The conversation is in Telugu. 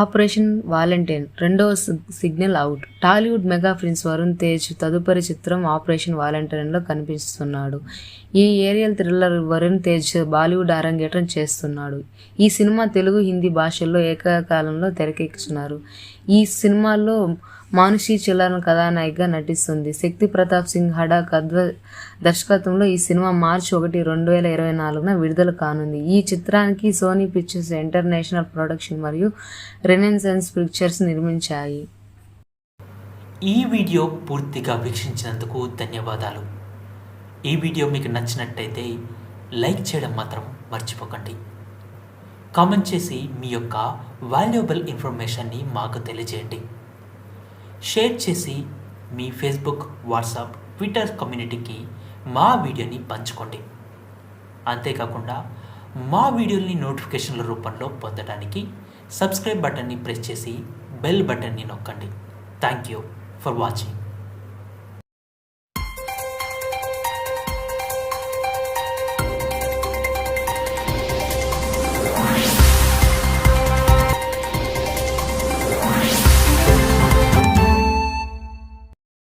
ఆపరేషన్ వాలంటైన్ రెండవ signal out. Tollywood mega prince Varun Tej తదుపరి చిత్రం ఆపరేషన్ వాలంటైన్లో కనిపిస్తున్నాడు. ఈ ఏరియల్ థ్రిల్లర్ వరుణ్ తేజ్ బాలీవుడ్ అరంగేట్రం చేస్తున్నాడు. ఈ సినిమా తెలుగు, హిందీ భాషల్లో ఏకకాలంలో తెరకెక్కిస్తున్నారు. ఈ సినిమాలో మానుషి చిల్లర కథానాయికగా నటిస్తుంది. శక్తి ప్రతాప్ సింగ్ హడా దర్శకత్వంలో ఈ సినిమా మార్చి 1, 2024 విడుదల కానుంది. ఈ చిత్రానికి సోనీ పిక్చర్స్ ఇంటర్నేషనల్ ప్రొడక్షన్ మరియు రెనెసెన్స్ పిక్చర్స్ నిర్మించాయి. ఈ వీడియో పూర్తిగా వీక్షించినందుకు ధన్యవాదాలు. ఈ వీడియో మీకు నచ్చినట్టయితే లైక్ చేయడం మాత్రం మర్చిపోకండి. కామెంట్ చేసి మీ యొక్క వాల్యుబుల్ ఇన్ఫర్మేషన్ని మాకు తెలియజేయండి. షేర్ చేసి మీ ఫేస్బుక్, వాట్సాప్, ట్విట్టర్ కమ్యూనిటీకి మా వీడియోని పంచుకోండి. అంతేకాకుండా మా వీడియోని నోటిఫికేషన్ల రూపంలో పొందడానికి సబ్స్క్రైబ్ బటన్ని ప్రెస్ చేసి బెల్ బటన్ని నొక్కండి. Thank you for watching.